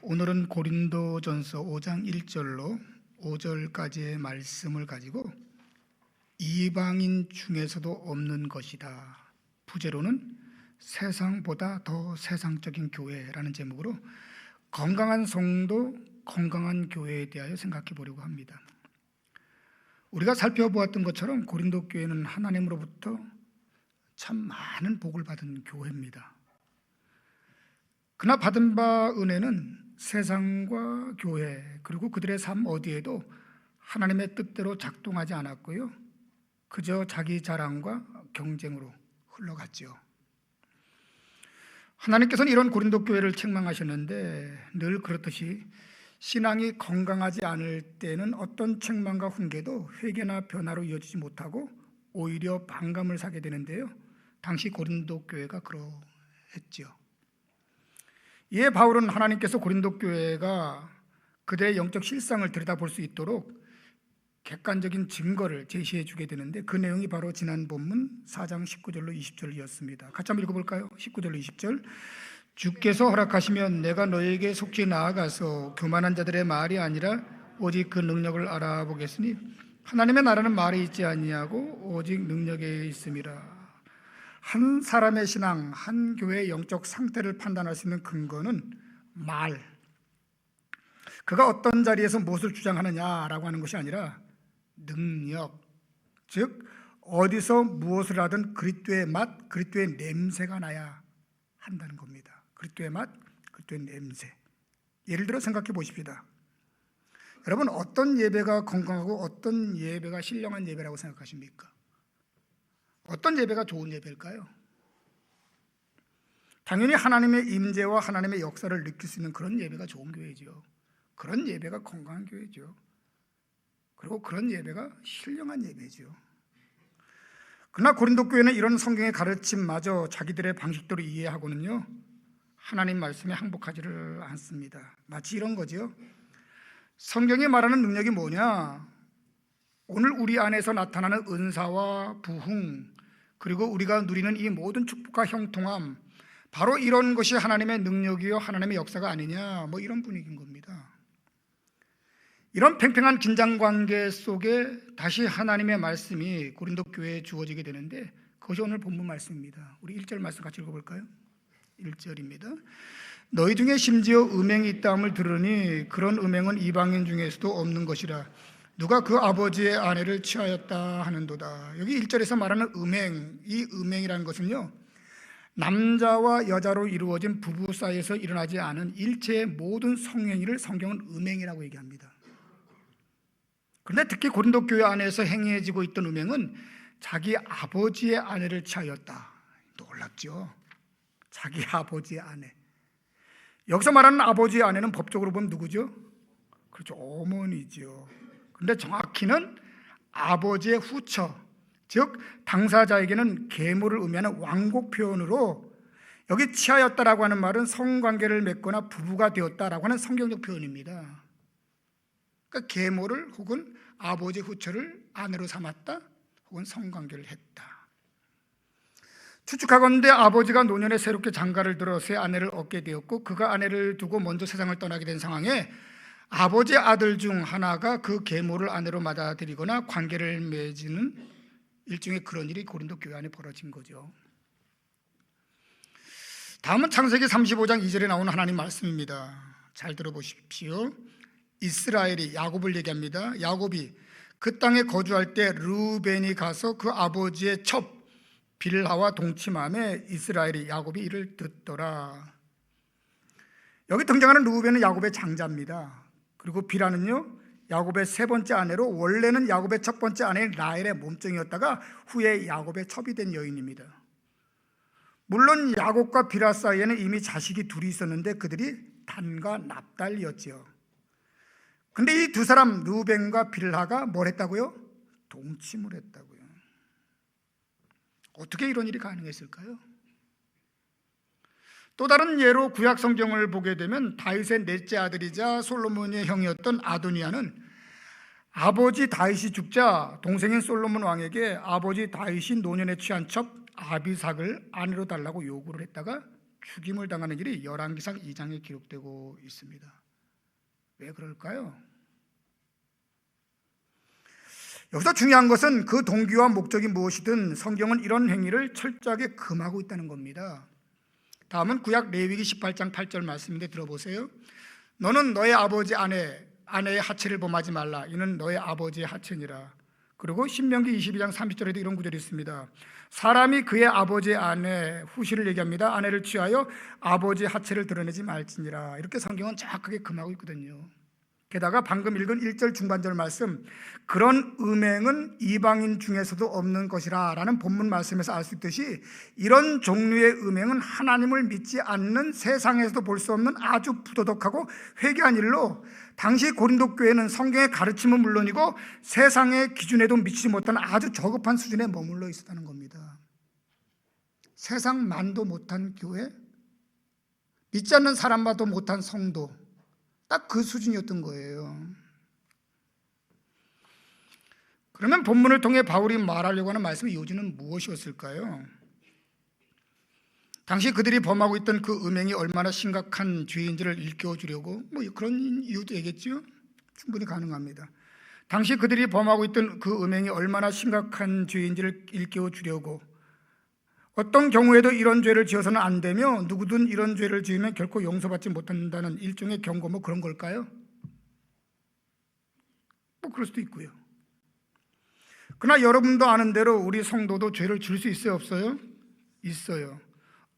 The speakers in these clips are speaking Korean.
오늘은 고린도전서 5장 1절로 5절까지의 말씀을 가지고 이방인 중에서도 없는 것이다, 부제로는 세상보다 더 세상적인 교회라는 제목으로 건강한 성도, 건강한 교회에 대하여 생각해 보려고 합니다. 우리가 살펴보았던 것처럼 고린도 교회는 하나님으로부터 참 많은 복을 받은 교회입니다. 그러나 받은 바 은혜는 세상과 교회 그리고 그들의 삶 어디에도 하나님의 뜻대로 작동하지 않았고요, 그저 자기 자랑과 경쟁으로 흘러갔지요. 하나님께서는 이런 고린도 교회를 책망하셨는데 늘 그렇듯이 신앙이 건강하지 않을 때는 어떤 책망과 훈계도 회개나 변화로 이어지지 못하고 오히려 반감을 사게 되는데요, 당시 고린도 교회가 그러했지요. 이에 바울은 하나님께서 고린도 교회가 그들의 영적 실상을 들여다볼 수 있도록 객관적인 증거를 제시해 주게 되는데 그 내용이 바로 지난 본문 4장 19절로 20절이었습니다. 같이 한번 읽어볼까요? 19절로 20절. 주께서 허락하시면 내가 너에게 속히 나아가서 교만한 자들의 말이 아니라 오직 그 능력을 알아보겠으니 하나님의 나라는 말에 있지 아니하고 오직 능력에 있음이라. 한 사람의 신앙, 한 교회의 영적 상태를 판단할 수 있는 근거는 말, 그가 어떤 자리에서 무엇을 주장하느냐라고 하는 것이 아니라 능력, 즉 어디서 무엇을 하든 그리스도의 맛, 그리스도의 냄새가 나야 한다는 겁니다. 그리스도의 맛, 그리스도의 냄새. 예를 들어 생각해 보십시다. 여러분, 어떤 예배가 건강하고 어떤 예배가 신령한 예배라고 생각하십니까? 어떤 예배가 좋은 예배일까요? 당연히 하나님의 임재와 하나님의 역사를 느낄 수 있는 그런 예배가 좋은 교회죠. 그런 예배가 건강한 교회죠. 그리고 그런 예배가 신령한 예배죠. 그러나 고린도 교회는 이런 성경의 가르침마저 자기들의 방식대로 이해하고는요, 하나님 말씀에 항복하지를 않습니다. 마치 이런 거죠. 성경이 말하는 능력이 뭐냐? 오늘 우리 안에서 나타나는 은사와 부흥, 그리고 우리가 누리는 이 모든 축복과 형통함, 바로 이런 것이 하나님의 능력이요 하나님의 역사가 아니냐, 이런 분위기인 겁니다. 이런 팽팽한 긴장관계 속에 다시 하나님의 말씀이 고린도 교회에 주어지게 되는데 그것이 오늘 본문 말씀입니다. 우리 1절 말씀 같이 읽어볼까요? 1절입니다. 너희 중에 심지어 음행이 있다함을 들으니 그런 음행은 이방인 중에서도 없는 것이라. 누가 그 아버지의 아내를 취하였다 하는도다. 여기 1절에서 말하는 음행, 이 음행이라는 것은요, 남자와 여자로 이루어진 부부 사이에서 일어나지 않은 일체의 모든 성행위를 성경은 음행이라고 얘기합니다. 그런데 특히 고린도 교회 안에서 행해지고 있던 음행은 자기 아버지의 아내를 취하였다. 놀랍죠? 자기 아버지의 아내. 여기서 말하는 아버지의 아내는 법적으로 보면 누구죠? 그렇죠, 어머니죠. 근데 정확히는 아버지의 후처, 즉 당사자에게는 계모를 의미하는 완곡 표현으로 여기 취하였다라고 하는 말은 성관계를 맺거나 부부가 되었다라고 하는 성경적 표현입니다. 그러니까 계모를 혹은 아버지의 후처를 아내로 삼았다 혹은 성관계를 했다. 추측하건대 아버지가 노년에 새롭게 장가를 들어 새 아내를 얻게 되었고 그가 아내를 두고 먼저 세상을 떠나게 된 상황에 아버지의 아들 중 하나가 그 계모를 아내로 받아들이거나 관계를 맺는 일종의 그런 일이 고린도 교회 안에 벌어진 거죠. 다음은 창세기 35장 2절에 나오는 하나님 말씀입니다. 잘 들어보십시오. 이스라엘이 야곱을 얘기합니다. 야곱이 그 땅에 거주할 때 르우벤이 가서 그 아버지의 첩 빌하와 동침함에 이스라엘이 야곱이 이를 듣더라. 여기 등장하는 르우벤은 야곱의 장자입니다. 그리고 빌하는요, 야곱의 세 번째 아내로 원래는 야곱의 첫 번째 아내인 라헬의 몸종이었다가 후에 야곱의 첩이 된 여인입니다. 물론 야곱과 빌하 사이에는 이미 자식이 둘이 있었는데 그들이 단과 납달이었지요. 근데 이 두 사람 르우벤과 빌하가 뭘 했다고요? 동침을 했다고요. 어떻게 이런 일이 가능했을까요? 또 다른 예로 구약 성경을 보게 되면 다윗의 넷째 아들이자 솔로몬의 형이었던 아도니아는 아버지 다윗이 죽자 동생인 솔로몬 왕에게 아버지 다윗이 노년에 취한 첩 아비삭을 아내로 달라고 요구를 했다가 죽임을 당하는 일이 열왕기상 2장에 기록되고 있습니다. 왜 그럴까요? 여기서 중요한 것은 그 동기와 목적이 무엇이든 성경은 이런 행위를 철저하게 금하고 있다는 겁니다. 다음은 구약 레위기 18장 8절 말씀인데 들어보세요. 너는 너의 아버지 아내의 하체를 범하지 말라. 이는 너의 아버지의 하체니라. 그리고 신명기 22장 30절에도 이런 구절이 있습니다. 사람이 그의 아버지의 아내 후시를 얘기합니다. 아내를 취하여 아버지의 하체를 드러내지 말지니라. 이렇게 성경은 정확하게 금하고 있거든요. 게다가 방금 읽은 1절 중반절 말씀, 그런 음행은 이방인 중에서도 없는 것이라 라는 본문 말씀에서 알 수 있듯이 이런 종류의 음행은 하나님을 믿지 않는 세상에서도 볼 수 없는 아주 부도덕하고 회개한 일로 당시 고린도 교회는 성경의 가르침은 물론이고 세상의 기준에도 미치지 못한 아주 저급한 수준에 머물러 있었다는 겁니다. 세상 만도 못한 교회, 믿지 않는 사람마도 못한 성도, 딱 그 수준이었던 거예요. 그러면 본문을 통해 바울이 말하려고 하는 말씀의 요지는 무엇이었을까요? 당시 그들이 범하고 있던 그 음행이 얼마나 심각한 죄인지를 일깨워 주려고 그런 이유도 되겠죠? 충분히 가능합니다. 당시 그들이 범하고 있던 그 음행이 얼마나 심각한 죄인지를 일깨워 주려고, 어떤 경우에도 이런 죄를 지어서는 안 되며 누구든 이런 죄를 지으면 결코 용서받지 못한다는 일종의 경고, 그런 걸까요? 그럴 수도 있고요. 그러나 여러분도 아는 대로 우리 성도도 죄를 지을 수 있어요, 없어요? 있어요.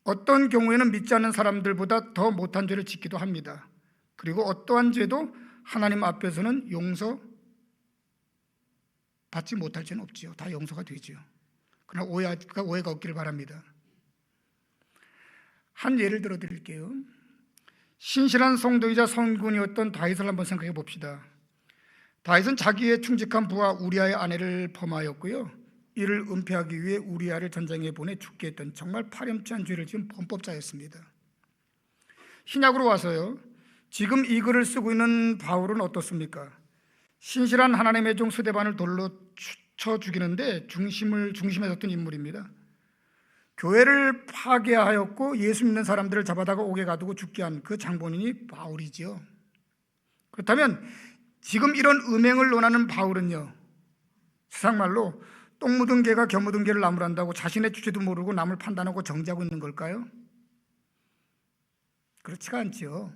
어떤 경우에는 믿지 않는 사람들보다 더 못한 죄를 짓기도 합니다. 그리고 어떠한 죄도 하나님 앞에서는 용서받지 못할 죄는 없지요. 다 용서가 되지요. 그러나 오해가 없기를 바랍니다. 한 예를 들어 드릴게요. 신실한 성도이자 성군이었던 다윗을 한번 생각해 봅시다. 다윗은 자기의 충직한 부하 우리아의 아내를 범하였고요, 이를 은폐하기 위해 우리아를 전장에 보내 죽게 했던 정말 파렴치한 죄를 지은 범법자였습니다. 신약으로 와서요, 지금 이 글을 쓰고 있는 바울은 어떻습니까? 신실한 하나님의 종 스데반을 돌로 쳐 죽이는데 중심에 섰던 인물입니다. 교회를 파괴하였고 예수 믿는 사람들을 잡아다가 옥에 가두고 죽게 한 그 장본인이 바울이지요. 그렇다면 지금 이런 음행을 논하는 바울은요, 세상 말로 똥 묻은 개가 겨묻은 개를 나무란다고 자신의 주제도 모르고 남을 판단하고 정죄하고 있는 걸까요? 그렇지가 않지요.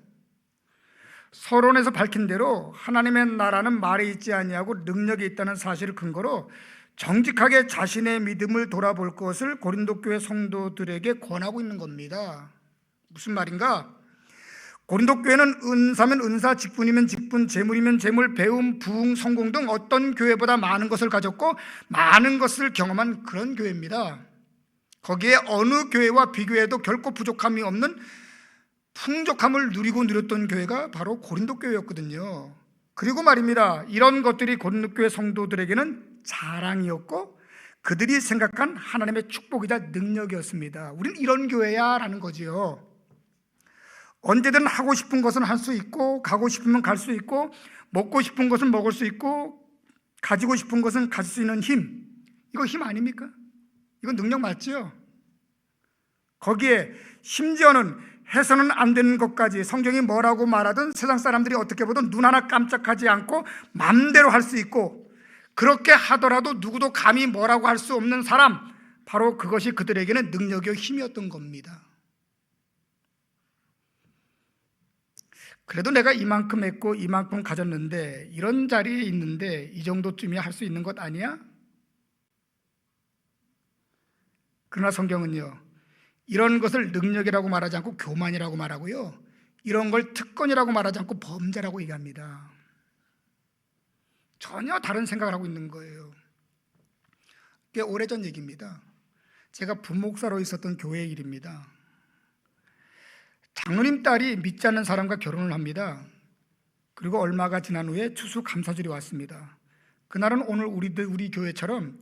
서론에서 밝힌 대로 하나님의 나라는 말에 있지 아니하고 능력이 있다는 사실을 근거로 정직하게 자신의 믿음을 돌아볼 것을 고린도 교회 성도들에게 권하고 있는 겁니다. 무슨 말인가? 고린도 교회는 은사면 은사, 직분이면 직분, 재물이면 재물, 배움, 부흥, 성공 등 어떤 교회보다 많은 것을 가졌고 많은 것을 경험한 그런 교회입니다. 거기에 어느 교회와 비교해도 결코 부족함이 없는 풍족함을 누렸던 교회가 바로 고린도 교회였거든요. 그리고 말입니다, 이런 것들이 고린도 교회 성도들에게는 자랑이었고 그들이 생각한 하나님의 축복이자 능력이었습니다. 우린 이런 교회야 라는 거지요. 언제든 하고 싶은 것은 할 수 있고, 가고 싶으면 갈 수 있고, 먹고 싶은 것은 먹을 수 있고, 가지고 싶은 것은 가질 수 있는 힘, 이거 힘 아닙니까? 이건 능력 맞죠? 거기에 심지어는 해서는 안 되는 것까지 성경이 뭐라고 말하든 세상 사람들이 어떻게 보든 눈 하나 깜짝하지 않고 맘대로 할 수 있고, 그렇게 하더라도 누구도 감히 뭐라고 할 수 없는 사람, 바로 그것이 그들에게는 능력이요 힘이었던 겁니다. 그래도 내가 이만큼 했고 이만큼 가졌는데, 이런 자리에 있는데 이 정도쯤이야 할 수 있는 것 아니야? 그러나 성경은요, 이런 것을 능력이라고 말하지 않고 교만이라고 말하고요, 이런 걸 특권이라고 말하지 않고 범죄라고 얘기합니다. 전혀 다른 생각을 하고 있는 거예요. 꽤 오래전 얘기입니다. 제가 부목사로 있었던 교회의 일입니다. 장로님 딸이 믿지 않는 사람과 결혼을 합니다. 그리고 얼마가 지난 후에 추수감사절이 왔습니다. 그날은 오늘 우리 교회처럼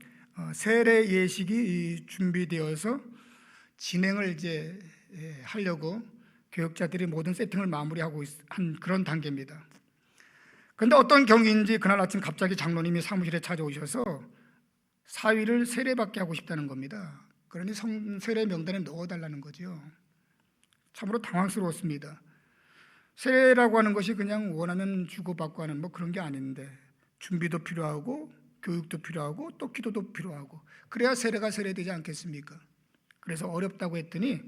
세례 예식이 준비되어서 진행을 하려고 교역자들이 모든 세팅을 마무리하고 한 그런 단계입니다. 그런데 어떤 경위인지 그날 아침 갑자기 장로님이 사무실에 찾아오셔서 사위를 세례받게 하고 싶다는 겁니다. 그러니 세례 명단에 넣어달라는 거죠. 참으로 당황스러웠습니다. 세례라고 하는 것이 그냥 원하면 주고받고 하는 뭐 그런 게 아닌데 준비도 필요하고 교육도 필요하고 또 기도도 필요하고 그래야 세례가 세례되지 않겠습니까? 그래서 어렵다고 했더니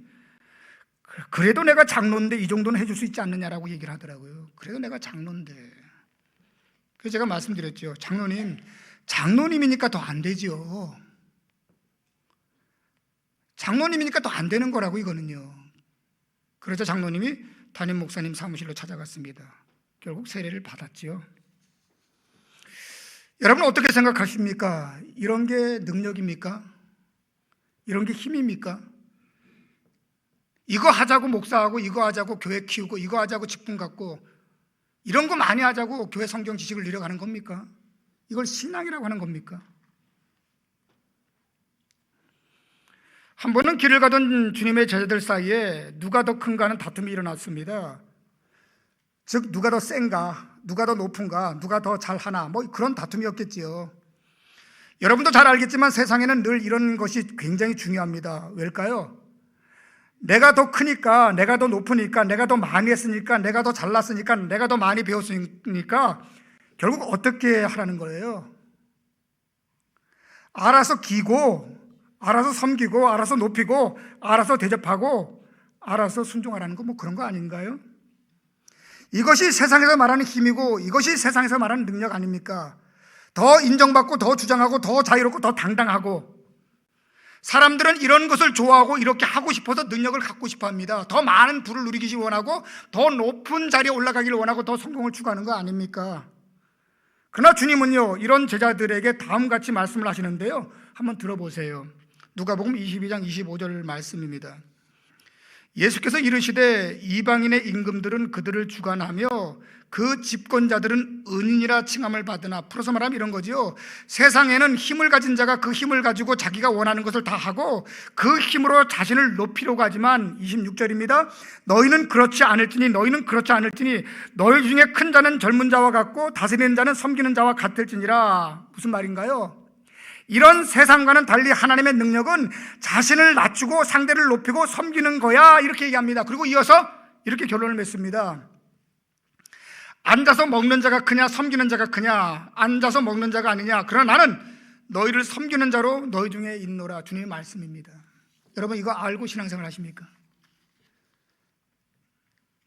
그래도 내가 장로인데 이 정도는 해줄 수 있지 않느냐라고 얘기를 하더라고요. 그래도 내가 장로인데. 그래서 제가 말씀드렸죠. 장로님이니까 더 안 되죠. 장로님이니까 더 안 되는 거라고 이거는요. 그래서 장로님이 담임 목사님 사무실로 찾아갔습니다. 결국 세례를 받았지요. 여러분 어떻게 생각하십니까? 이런 게 능력입니까? 이런 게 힘입니까? 이거 하자고 목사하고 이거 하자고 교회 키우고 이거 하자고 직분 갖고 이런 거 많이 하자고 교회 성경 지식을 늘려가는 겁니까? 이걸 신앙이라고 하는 겁니까? 한 번은 길을 가던 주님의 제자들 사이에 누가 더 큰가 하는 다툼이 일어났습니다. 즉 누가 더 센가, 누가 더 높은가, 누가 더 잘하나 뭐 그런 다툼이었겠지요. 여러분도 잘 알겠지만 세상에는 늘 이런 것이 굉장히 중요합니다. 왜일까요? 내가 더 크니까, 내가 더 높으니까, 내가 더 많이 했으니까, 내가 더 잘났으니까, 내가 더 많이 배웠으니까 결국 어떻게 하라는 거예요? 알아서 기고, 알아서 섬기고, 알아서 높이고, 알아서 대접하고, 알아서 순종하라는 거 뭐 그런 거 아닌가요? 이것이 세상에서 말하는 힘이고 이것이 세상에서 말하는 능력 아닙니까? 더 인정받고 더 주장하고 더 자유롭고 더 당당하고 사람들은 이런 것을 좋아하고 이렇게 하고 싶어서 능력을 갖고 싶어 합니다. 더 많은 부를 누리기를 원하고 더 높은 자리에 올라가기를 원하고 더 성공을 추구하는 거 아닙니까? 그러나 주님은요 이런 제자들에게 다음같이 말씀을 하시는데요 한번 들어보세요. 누가복음 22장 25절 말씀입니다. 예수께서 이르시되 이방인의 임금들은 그들을 주관하며 그 집권자들은 은인이라 칭함을 받으나, 풀어서 말하면 이런 거지요. 세상에는 힘을 가진 자가 그 힘을 가지고 자기가 원하는 것을 다 하고 그 힘으로 자신을 높이려고 하지만 26절입니다. 너희는 그렇지 않을지니 너희 중에 큰 자는 젊은 자와 같고 다스리는 자는 섬기는 자와 같을지니라. 무슨 말인가요? 이런 세상과는 달리 하나님의 능력은 자신을 낮추고 상대를 높이고 섬기는 거야 이렇게 얘기합니다. 그리고 이어서 이렇게 결론을 맺습니다. 앉아서 먹는 자가 크냐 섬기는 자가 크냐, 앉아서 먹는 자가 아니냐, 그러나 나는 너희를 섬기는 자로 너희 중에 있노라. 주님의 말씀입니다. 여러분 이거 알고 신앙생활 하십니까?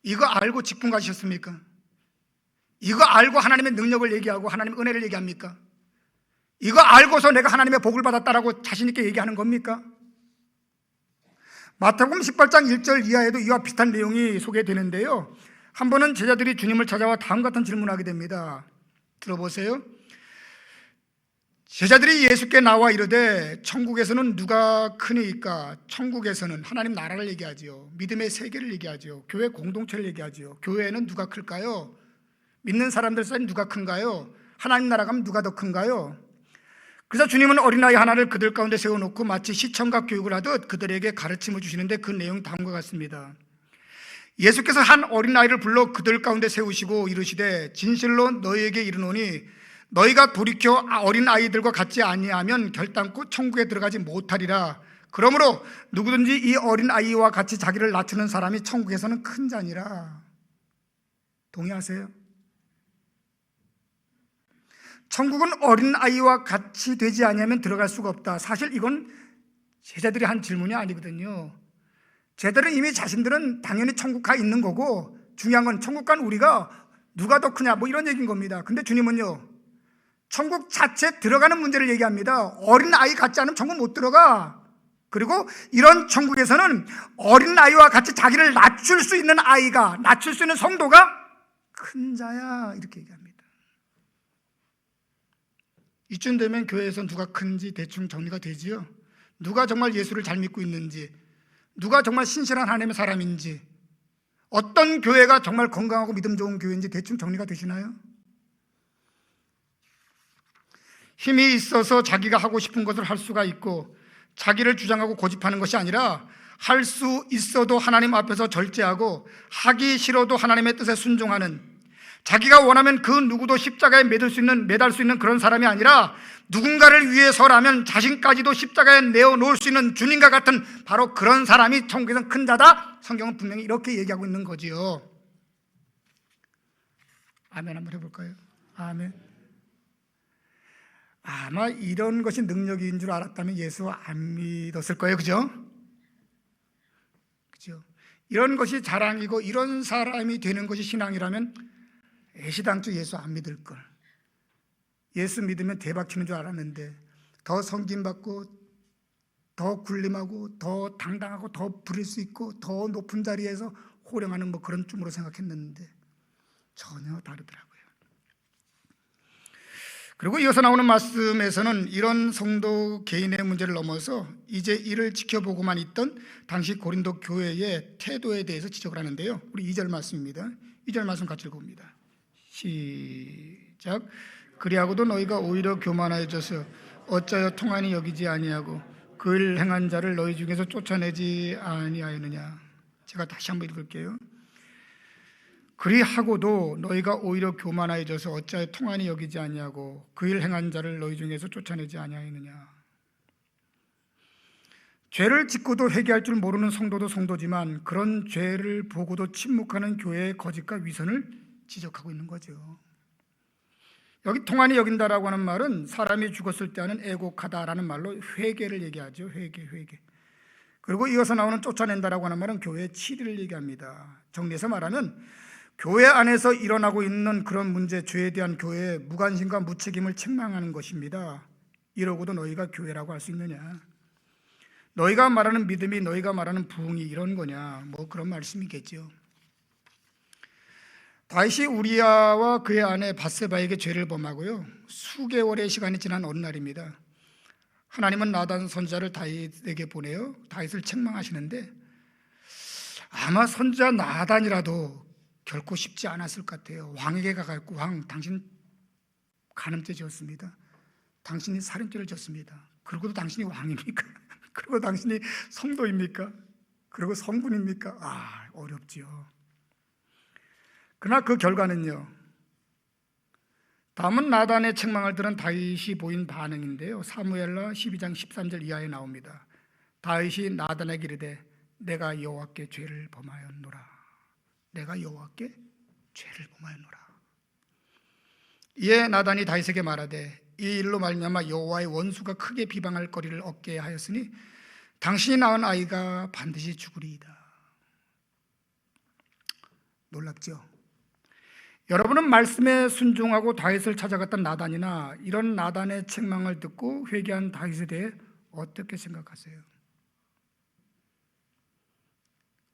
이거 알고 직분 가지셨습니까? 이거 알고 하나님의 능력을 얘기하고 하나님의 은혜를 얘기합니까? 이거 알고서 내가 하나님의 복을 받았다라고 자신있게 얘기하는 겁니까? 마태복음 18장 1절 이하에도 이와 비슷한 내용이 소개되는데요 한 번은 제자들이 주님을 찾아와 다음 같은 질문을 하게 됩니다. 들어보세요. 제자들이 예수께 나와 이르되 천국에서는 누가 크니까? 천국에서는 하나님 나라를 얘기하지요. 믿음의 세계를 얘기하지요. 교회 공동체를 얘기하지요. 교회는 누가 클까요? 믿는 사람들 사이에 누가 큰가요? 하나님 나라 가면 누가 더 큰가요? 그래서 주님은 어린아이 하나를 그들 가운데 세워놓고 마치 시청각 교육을 하듯 그들에게 가르침을 주시는데 그 내용이 다음과 같습니다. 예수께서 한 어린아이를 불러 그들 가운데 세우시고 이르시되 진실로 너희에게 이르노니 너희가 돌이켜 어린아이들과 같지 아니하면 결단코 천국에 들어가지 못하리라. 그러므로 누구든지 이 어린아이와 같이 자기를 낮추는 사람이 천국에서는 큰 자니라. 동의하세요? 천국은 어린아이와 같이 되지 아니하면 들어갈 수가 없다. 사실 이건 제자들이 한 질문이 아니거든요. 제자들은 이미 자신들은 당연히 천국 가 있는 거고 중요한 건 천국 간 우리가 누가 더 크냐 뭐 이런 얘기인 겁니다. 근데 주님은요 천국 자체 들어가는 문제를 얘기합니다. 어린아이 같지 않으면 천국 못 들어가. 그리고 이런 천국에서는 어린아이와 같이 자기를 낮출 수 있는 아이가, 낮출 수 있는 성도가 큰 자야 이렇게 얘기합니다. 이쯤 되면 교회에서 누가 큰지 대충 정리가 되지요. 누가 정말 예수를 잘 믿고 있는지, 누가 정말 신실한 하나님의 사람인지, 어떤 교회가 정말 건강하고 믿음 좋은 교회인지 대충 정리가 되시나요? 힘이 있어서 자기가 하고 싶은 것을 할 수가 있고 자기를 주장하고 고집하는 것이 아니라 할 수 있어도 하나님 앞에서 절제하고 하기 싫어도 하나님의 뜻에 순종하는, 자기가 원하면 그 누구도 십자가에 매달 수 있는 그런 사람이 아니라 누군가를 위해서라면 자신까지도 십자가에 내어놓을 수 있는 주님과 같은 바로 그런 사람이 천국에서 큰 자다. 성경은 분명히 이렇게 얘기하고 있는 거지요. 아멘 한번 해볼까요? 아멘. 아마 이런 것이 능력인 줄 알았다면 예수 안 믿었을 거예요. 그죠? 그죠? 이런 것이 자랑이고 이런 사람이 되는 것이 신앙이라면 애시당초 예수 안 믿을 걸. 예수 믿으면 대박 치는 줄 알았는데 더 섬김받고 더 군림하고 더 당당하고 더 부릴 수 있고 더 높은 자리에서 호령하는 뭐 그런 쯤으로 생각했는데 전혀 다르더라고요. 그리고 이어서 나오는 말씀에서는 이런 성도 개인의 문제를 넘어서 이제 이를 지켜보고만 있던 당시 고린도 교회의 태도에 대해서 지적을 하는데요. 우리 2절 말씀입니다. 2절 말씀 같이 읽어봅니다. 시작. 그리하고도 너희가 오히려 교만하여져서 어찌하여 통하니 여기지 아니하고 그 일 행한 자를 너희 중에서 쫓아내지 아니하였느냐. 제가 다시 한번 읽을게요. 그리하고도 너희가 오히려 교만하여져서 어찌하여 통하니 여기지 아니하고 그 일 행한 자를 너희 중에서 쫓아내지 아니하였느냐. 죄를 짓고도 회개할 줄 모르는 성도도 성도지만 그런 죄를 보고도 침묵하는 교회의 거짓과 위선을 지적하고 있는 거죠. 여기 통하니 여긴다라고 하는 말은 사람이 죽었을 때 하는 애곡하다라는 말로 회개를 얘기하죠. 회개. 그리고 이어서 나오는 쫓아낸다라고 하는 말은 교회의 치리를 얘기합니다. 정리해서 말하면 교회 안에서 일어나고 있는 그런 문제, 죄에 대한 교회의 무관심과 무책임을 책망하는 것입니다. 이러고도 너희가 교회라고 할 수 있느냐? 너희가 말하는 믿음이 너희가 말하는 부흥이 이런 거냐? 뭐 그런 말씀이겠죠. 다윗이 우리야와 그의 아내 밧세바에게 죄를 범하고요, 수개월의 시간이 지난 어느 날입니다. 하나님은 나단 선지자를 다윗에게 보내요 다윗을 책망하시는데 아마 선지자 나단이라도 결코 쉽지 않았을 것 같아요. 왕에게 가가지고 왕, 당신 간음죄 지었습니다. 당신이 살인죄를 졌습니다. 그러고도 당신이 왕입니까? 그리고 당신이 성도입니까? 그리고 성군입니까? 어렵지요. 그러나 그 결과는요, 다음은 나단의 책망을 들은 다윗이 보인 반응인데요, 사무엘라 12장 13절 이하에 나옵니다. 다윗이 나단에게 이르되 내가 여호와께 죄를 범하였노라. 내가 여호와께 죄를 범하였노라. 이에 나단이 다윗에게 말하되 이 일로 말미암아 여호와의 원수가 크게 비방할 거리를 얻게 하였으니 당신이 낳은 아이가 반드시 죽으리이다. 놀랍죠? 여러분은 말씀에 순종하고 다윗을 찾아갔던 나단이나 이런 나단의 책망을 듣고 회개한 다윗에 대해 어떻게 생각하세요?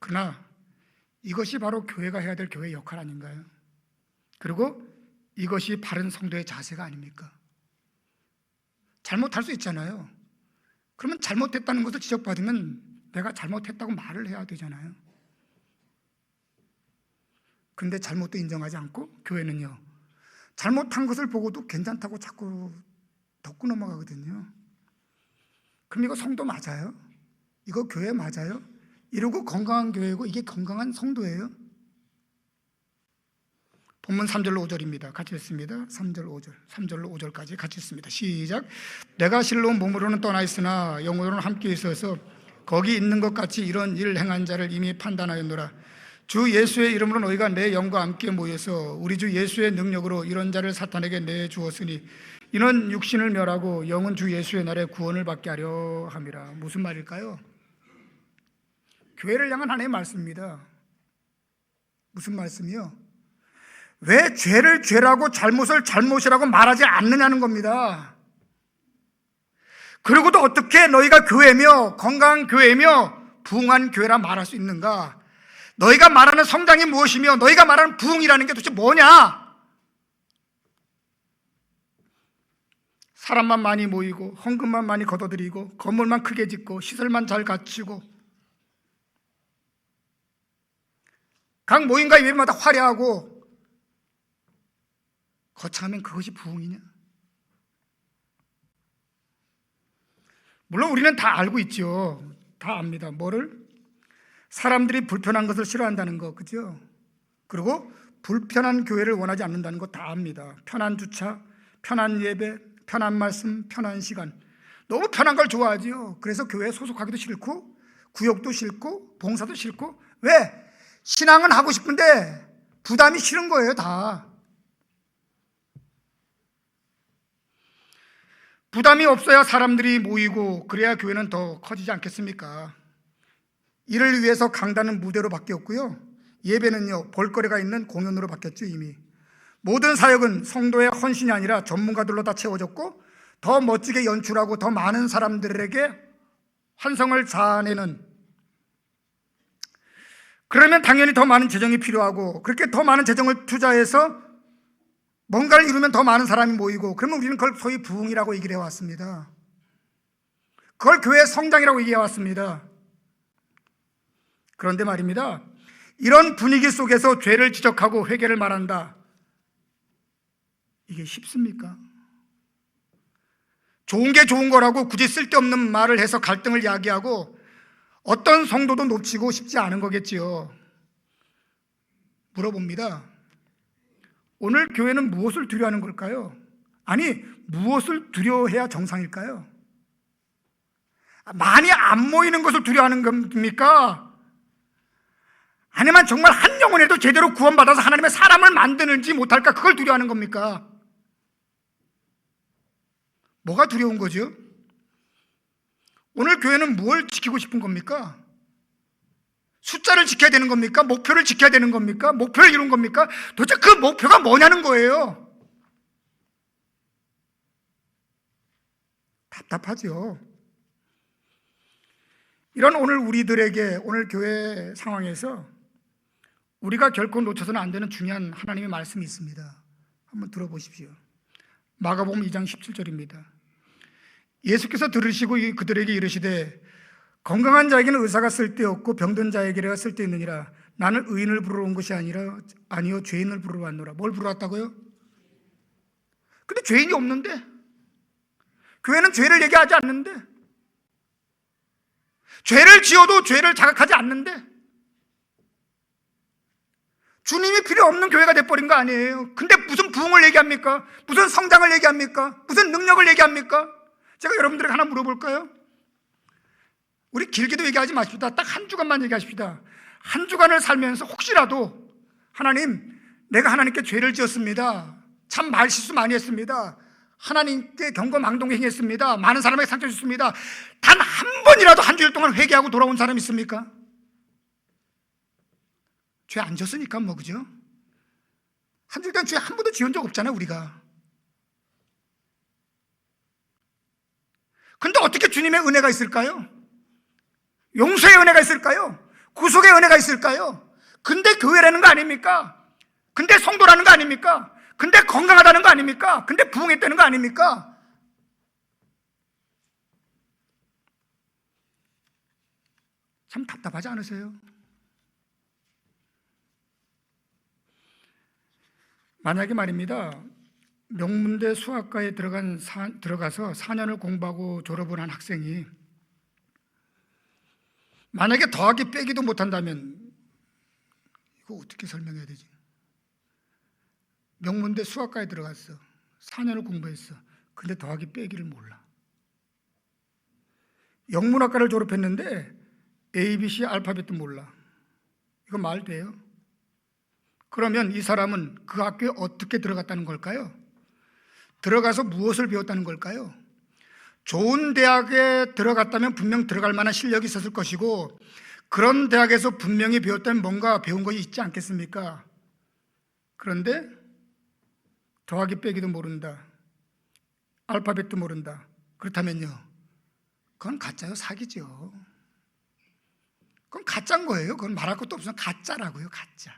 그러나 이것이 바로 교회가 해야 될 교회의 역할 아닌가요? 그리고 이것이 바른 성도의 자세가 아닙니까? 잘못할 수 있잖아요. 그러면 잘못했다는 것을 지적받으면 내가 잘못했다고 말을 해야 되잖아요. 근데 잘못도 인정하지 않고 교회는요, 잘못한 것을 보고도 괜찮다고 자꾸 덮고 넘어가거든요. 그럼 이거 성도 맞아요? 이거 교회 맞아요? 이러고 건강한 교회고 이게 건강한 성도예요? 본문 3절로 5절입니다. 같이 읽습니다. 3절 5절, 3절로 5절까지 같이 읽습니다. 시작. 내가 실로 몸으로는 떠나 있으나 영으로는 함께 있어서 거기 있는 것 같이 이런 일을 행한 자를 이미 판단하였노라. 주 예수의 이름으로 너희가 내 영과 함께 모여서 우리 주 예수의 능력으로 이런 자를 사탄에게 내주었으니 이는 육신을 멸하고 영은 주 예수의 날에 구원을 받게 하려 함이라. 무슨 말일까요? 교회를 향한 하나님의 말씀입니다. 무슨 말씀이요? 왜 죄를 죄라고 잘못을 잘못이라고 말하지 않느냐는 겁니다. 그리고도 어떻게 너희가 교회며 건강한 교회며 부흥한 교회라 말할 수 있는가? 너희가 말하는 성장이 무엇이며 너희가 말하는 부흥이라는 게 도대체 뭐냐? 사람만 많이 모이고 헌금만 많이 걷어들이고 건물만 크게 짓고 시설만 잘 갖추고 각 모임과 예배마다 화려하고 거창하면 그것이 부흥이냐? 물론 우리는 다 알고 있죠. 다 압니다. 뭐를? 사람들이 불편한 것을 싫어한다는 거, 그죠? 그리고 불편한 교회를 원하지 않는다는 거 다 압니다. 편한 주차, 편한 예배, 편한 말씀, 편한 시간. 너무 편한 걸 좋아하지요. 그래서 교회에 소속하기도 싫고 구역도 싫고 봉사도 싫고. 왜? 신앙은 하고 싶은데 부담이 싫은 거예요. 다 부담이 없어야 사람들이 모이고 그래야 교회는 더 커지지 않겠습니까? 이를 위해서 강단은 무대로 바뀌었고요, 예배는요 볼거리가 있는 공연으로 바뀌었죠. 이미 모든 사역은 성도의 헌신이 아니라 전문가들로 다 채워졌고, 더 멋지게 연출하고 더 많은 사람들에게 환성을 자아내는, 그러면 당연히 더 많은 재정이 필요하고, 그렇게 더 많은 재정을 투자해서 뭔가를 이루면 더 많은 사람이 모이고, 그러면 우리는 그걸 소위 부흥이라고 얘기를 해왔습니다. 그걸 교회 성장이라고 얘기해왔습니다. 그런데 말입니다, 이런 분위기 속에서 죄를 지적하고 회개를 말한다, 이게 쉽습니까? 좋은 게 좋은 거라고 굳이 쓸데없는 말을 해서 갈등을 야기하고 어떤 성도도 놓치고 싶지 않은 거겠지요. 물어봅니다. 오늘 교회는 무엇을 두려워하는 걸까요? 아니, 무엇을 두려워해야 정상일까요? 많이 안 모이는 것을 두려워하는 겁니까? 아니면 정말 한 영혼에도 제대로 구원받아서 하나님의 사람을 만드는지 못할까, 그걸 두려워하는 겁니까? 뭐가 두려운 거죠? 오늘 교회는 뭘 지키고 싶은 겁니까? 숫자를 지켜야 되는 겁니까? 목표를 지켜야 되는 겁니까? 목표를 이룬 겁니까? 도대체 그 목표가 뭐냐는 거예요. 답답하죠. 이런 오늘 우리들에게, 오늘 교회 상황에서 우리가 결코 놓쳐서는 안 되는 중요한 하나님의 말씀이 있습니다. 한번 들어보십시오. 마가복음 2장 17절입니다. 예수께서 들으시고 그들에게 이르시되 건강한 자에게는 의사가 쓸데없고 병든 자에게가 쓸데있느니라. 나는 의인을 부르러 온 것이 아니요 죄인을 부르러 왔노라. 뭘 부르러 왔다고요? 근데 죄인이 없는데, 교회는 죄를 얘기하지 않는데, 죄를 지어도 죄를 자각하지 않는데, 주님이 필요 없는 교회가 돼버린 거 아니에요. 근데 무슨 부흥을 얘기합니까? 무슨 성장을 얘기합니까? 무슨 능력을 얘기합니까? 제가 여러분들에게 하나 물어볼까요? 우리 길게도 얘기하지 마십시다. 딱 한 주간만 얘기하십시다. 한 주간을 살면서 혹시라도 하나님, 내가 하나님께 죄를 지었습니다. 참 말실수 많이 했습니다. 하나님께 경거망동 행했습니다. 많은 사람에게 상처 줬습니다. 단 한 번이라도 한 주일 동안 회개하고 돌아온 사람 있습니까? 죄 안 졌으니까 뭐, 그죠? 한 주일 동안 죄 한 번도 지은 적 없잖아요, 우리가. 근데 어떻게 주님의 은혜가 있을까요? 용서의 은혜가 있을까요? 구속의 은혜가 있을까요? 근데 교회라는 거 아닙니까? 근데 성도라는 거 아닙니까? 근데 건강하다는 거 아닙니까? 근데 부흥했다는 거 아닙니까? 참 답답하지 않으세요? 만약에 말입니다, 명문대 수학과에 들어가서 4년을 공부하고 졸업을 한 학생이 만약에 더하기 빼기도 못한다면 이거 어떻게 설명해야 되지? 명문대 수학과에 들어갔어. 4년을 공부했어. 근데 더하기 빼기를 몰라. 영문학과를 졸업했는데 ABC 알파벳도 몰라. 이거 말 돼요? 그러면 이 사람은 그 학교에 어떻게 들어갔다는 걸까요? 들어가서 무엇을 배웠다는 걸까요? 좋은 대학에 들어갔다면 분명 들어갈 만한 실력이 있었을 것이고, 그런 대학에서 분명히 배웠다면 뭔가 배운 것이 있지 않겠습니까? 그런데 더하기 빼기도 모른다, 알파벳도 모른다. 그렇다면요, 그건 가짜요, 사기죠. 그건 가짜인 거예요. 그건 말할 것도 없으면 가짜라고요, 가짜.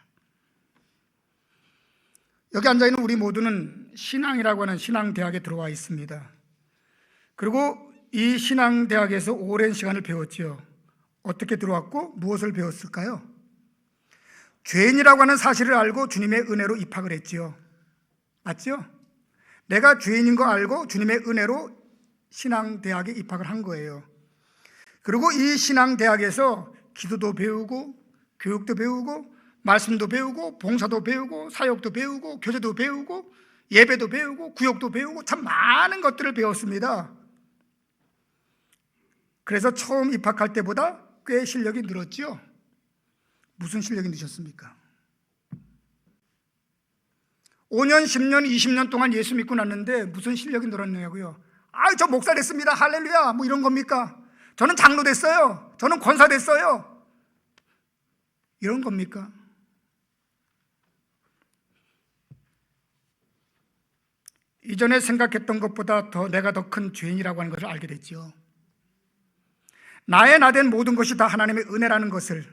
여기 앉아있는 우리 모두는 신앙이라고 하는 신앙대학에 들어와 있습니다. 그리고 이 신앙대학에서 오랜 시간을 배웠지요. 어떻게 들어왔고 무엇을 배웠을까요? 죄인이라고 하는 사실을 알고 주님의 은혜로 입학을 했지요. 맞죠? 내가 죄인인 거 알고 주님의 은혜로 신앙대학에 입학을 한 거예요. 그리고 이 신앙대학에서 기도도 배우고 교육도 배우고 말씀도 배우고 봉사도 배우고 사역도 배우고 교제도 배우고 예배도 배우고 구역도 배우고 참 많은 것들을 배웠습니다. 그래서 처음 입학할 때보다 꽤 실력이 늘었죠. 무슨 실력이 느셨습니까? 5년, 10년, 20년 동안 예수 믿고 났는데 무슨 실력이 늘었냐고요? 저 목사 됐습니다. 할렐루야. 뭐 이런 겁니까? 저는 장로 됐어요. 저는 권사 됐어요. 이런 겁니까? 이전에 생각했던 것보다 내가 더 큰 죄인이라고 하는 것을 알게 됐죠. 나의 나된 모든 것이 다 하나님의 은혜라는 것을,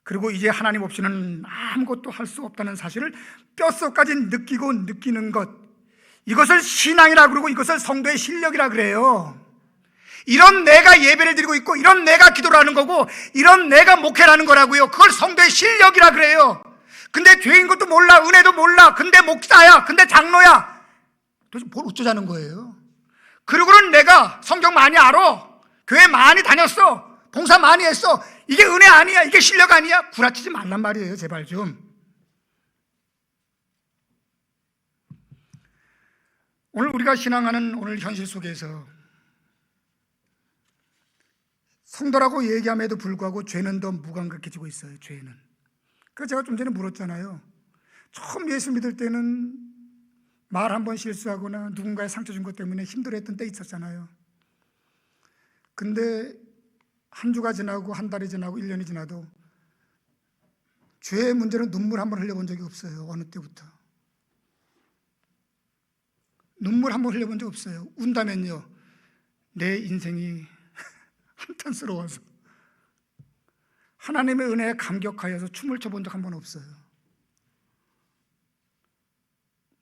그리고 이제 하나님 없이는 아무것도 할 수 없다는 사실을 뼛속까지 느끼고 느끼는 것, 이것을 신앙이라 그러고 이것을 성도의 실력이라 그래요. 이런 내가 예배를 드리고 있고 이런 내가 기도를 하는 거고 이런 내가 목회를 하는 거라고요. 그걸 성도의 실력이라 그래요. 근데 죄인 것도 몰라, 은혜도 몰라, 근데 목사야, 근데 장로야, 도대체 뭘 어쩌자는 거예요? 그리고는 내가 성경 많이 알아, 교회 많이 다녔어, 봉사 많이 했어, 이게 은혜 아니야, 이게 실력 아니야? 구라치지 말란 말이에요. 제발 좀. 오늘 우리가 신앙하는 오늘 현실 속에서 성도라고 얘기함에도 불구하고 죄는 더 무감각해지고 있어요. 죄는. 그래서 제가 좀 전에 물었잖아요. 처음 예수 믿을 때는 말 한 번 실수하거나 누군가에 상처 준 것 때문에 힘들어했던 때 있었잖아요. 근데 한 주가 지나고 한 달이 지나고 1년이 지나도 죄의 문제는 눈물 한 번 흘려본 적이 없어요. 어느 때부터. 눈물 한 번 흘려본 적 없어요. 운다면요, 내 인생이 한탄스러워서 하나님의 은혜에 감격하여서 춤을 춰본 적 한 번 없어요.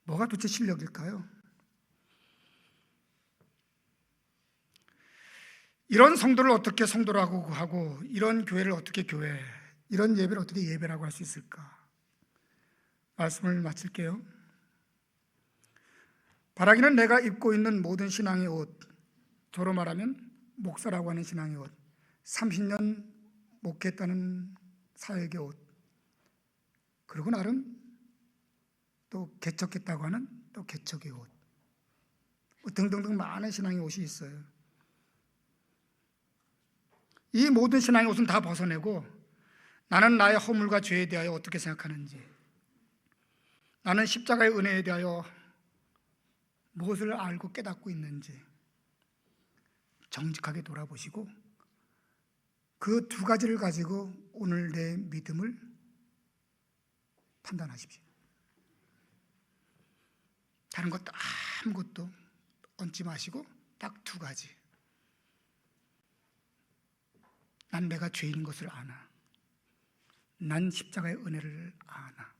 뭐가 도대체 실력일까요? 이런 성도를 어떻게 성도라고 하고 이런 교회를 어떻게 교회, 이런 예배를 어떻게 예배라고 할 수 있을까? 말씀을 마칠게요. 바라기는 내가 입고 있는 모든 신앙의 옷, 저로 말하면 목사라고 하는 신앙의 옷, 30년 목회했다는 사역의 옷, 그리고 나름 또 개척했다고 하는 또 개척의 옷, 등등등 많은 신앙의 옷이 있어요. 이 모든 신앙의 옷은 다 벗어내고 나는 나의 허물과 죄에 대하여 어떻게 생각하는지, 나는 십자가의 은혜에 대하여 무엇을 알고 깨닫고 있는지 정직하게 돌아보시고 그 두 가지를 가지고 오늘 내 믿음을 판단하십시오. 다른 것도 아무것도 얹지 마시고 딱 두 가지. 난 내가 죄인인 것을 아나, 난 십자가의 은혜를 아나,